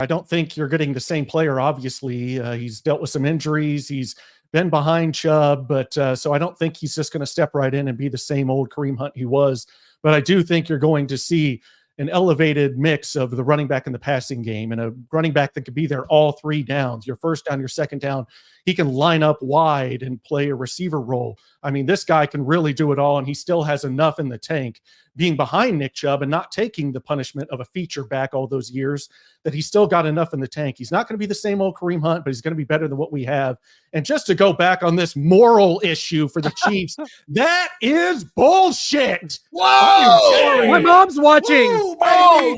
I don't think you're getting the same player. Obviously, he's dealt with some injuries. He's been behind Chubb, but so I don't think he's just going to step right in and be the same old Kareem Hunt he was. But I do think you're going to see an elevated mix of the running back and the passing game, and a running back that could be there all three downs, your first down, your second down. He can line up wide and play a receiver role. I mean, this guy can really do it all, and he still has enough in the tank, being behind Nick Chubb and not taking the punishment of a feature back all those years, that he's still got enough in the tank. He's not going to be the same old Kareem Hunt, but he's going to be better than what we have. And just to go back on this moral issue for the Chiefs, that is bullshit. Whoa! My mom's watching. Woo,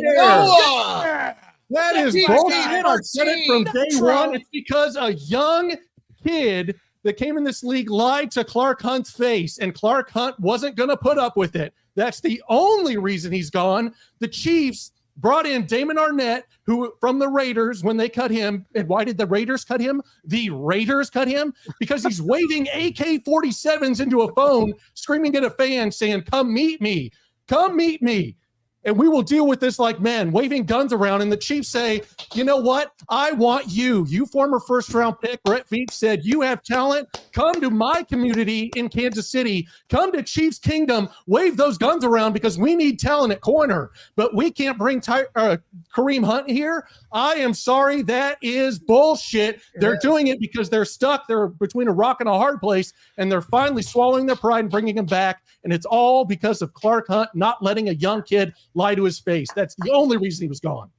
yeah. That is bullshit. I've said it from day one. It's because a young kid that came in this league lied to Clark Hunt's face, and Clark Hunt wasn't going to put up with it. That's the only reason he's gone. The Chiefs brought in Damon Arnett, who from the Raiders when they cut him. And why did the Raiders cut him? The Raiders cut him because he's waving AK-47s into a phone, screaming at a fan saying, "Come meet me. Come meet me. And we will deal with this like men," waving guns around. And the Chiefs say, "You know what? I want you. You former first-round pick." Brett Veach said, "You have talent. Come to my community in Kansas City. Come to Chiefs Kingdom. Wave those guns around because we need talent at corner. But we can't bring Kareem Hunt here." I am sorry. That is bullshit. They're doing it because they're stuck. They're between a rock and a hard place, and they're finally swallowing their pride and bringing him back. And it's all because of Clark Hunt not letting a young kid lie to his face. That's the only reason he was gone.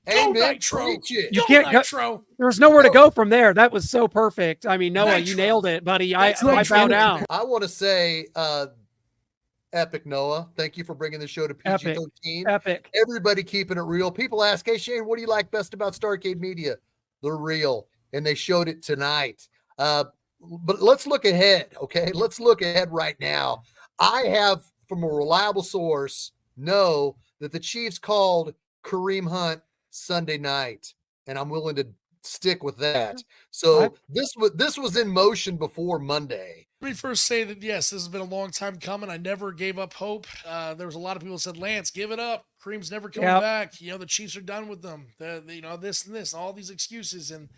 Hey, Nitro. You can't go. There's nowhere to go from there. That was so perfect. I mean, Noah, you nailed it, buddy. I bow down. I want to say, epic, Noah. Thank you for bringing the show to PG-13. Epic. Everybody keeping it real. People ask, "Hey, Shane, what do you like best about Starcade Media?" They're real, and they showed it tonight. But let's look ahead, okay? Let's look ahead right now. I have, from a reliable source, know that the Chiefs called Kareem Hunt Sunday night, and I'm willing to stick with that. So this was in motion before Monday. Let me first say that, yes, this has been a long time coming. I never gave up hope. There was a lot of people that said, "Lance, give it up. Kareem's never coming back. You know, the Chiefs are done with them. You know, this and this, all these excuses." And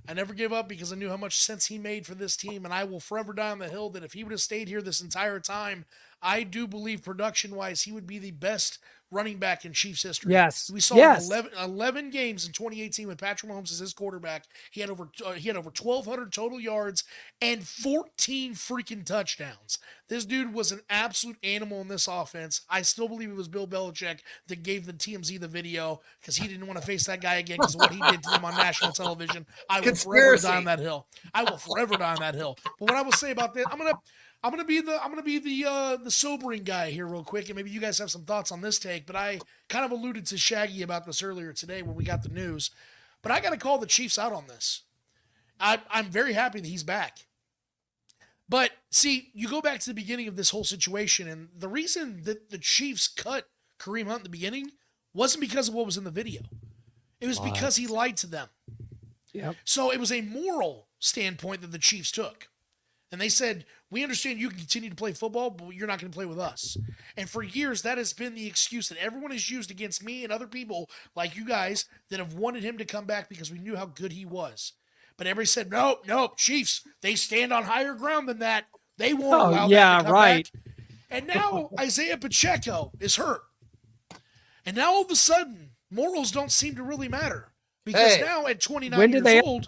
I never gave up because I knew how much sense he made for this team. And I will forever die on the hill that if he would have stayed here this entire time, I do believe production-wise he would be the best running back in Chiefs history. Yes. We saw 11 games in 2018 with Patrick Mahomes as his quarterback. He had over 1,200 total yards and 14 freaking touchdowns. This dude was an absolute animal in this offense. I still believe it was Bill Belichick that gave the TMZ the video because he didn't want to face that guy again because of what he did to them on national television. I will forever die on that hill. I will forever die on that hill. But what I will say about that, I'm gonna be the sobering guy here real quick, and maybe you guys have some thoughts on this take. But I kind of alluded to Shaggy about this earlier today when we got the news. But I got to call the Chiefs out on this. I'm very happy that he's back. But see, you go back to the beginning of this whole situation, and the reason that the Chiefs cut Kareem Hunt in the beginning wasn't because of what was in the video. It was because he lied to them. Yep. So it was a moral standpoint that the Chiefs took. And they said, "We understand you can continue to play football, but you're not going to play with us." And for years, that has been the excuse that everyone has used against me and other people like you guys that have wanted him to come back because we knew how good he was. But everybody said, no, Chiefs, they stand on higher ground than that. They won't allow that to come back. And now Isaiah Pacheco is hurt. And now all of a sudden, morals don't seem to really matter. Because now at 29 years old...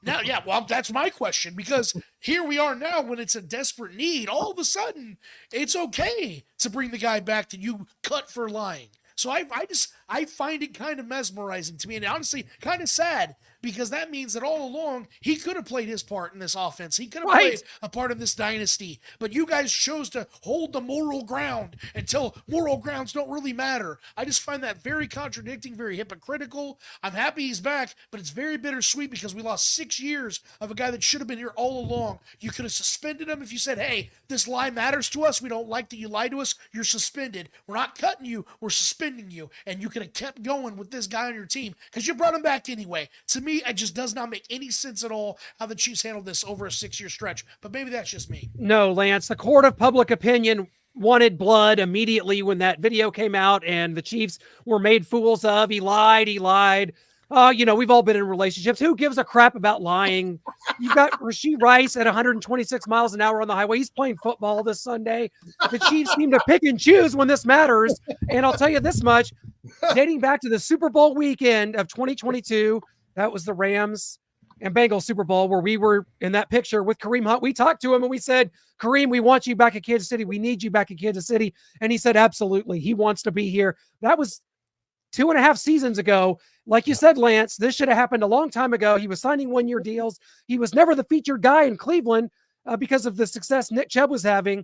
Now, that's my question, because here we are now when it's a desperate need. All of a sudden, it's okay to bring the guy back that you cut for lying. So I find it kind of mesmerizing to me, and honestly kind of sad, because that means that all along he could have played his part in this offense. He could have played a part of this dynasty, but you guys chose to hold the moral ground until moral grounds don't really matter. I just find that very contradicting, very hypocritical. I'm happy he's back, but it's very bittersweet because we lost 6 years of a guy that should have been here all along. You could have suspended him if you said, "Hey, this lie matters to us. We don't like that you lie to us. You're suspended. We're not cutting you. We're suspending you." And you could have kept going with this guy on your team because you brought him back anyway. To me, it just does not make any sense at all how the Chiefs handled this over a 6-year stretch. But maybe that's just me. No, Lance, the court of public opinion wanted blood immediately when that video came out and the Chiefs were made fools of. He lied. We've all been in relationships. Who gives a crap about lying? You've got Rashee Rice at 126 miles an hour on the highway. He's playing football this Sunday. The Chiefs seem to pick and choose when this matters. And I'll tell you this much, dating back to the Super Bowl weekend of 2022, that was the Rams and Bengals Super Bowl where we were in that picture with Kareem Hunt. We talked to him and we said, Kareem, we want you back in Kansas City. We need you back in Kansas City. And he said, absolutely. He wants to be here. That was 2.5 seasons ago. Like you said, Lance, this should have happened a long time ago. He was signing 1-year deals. He was never the featured guy in Cleveland because of the success Nick Chubb was having.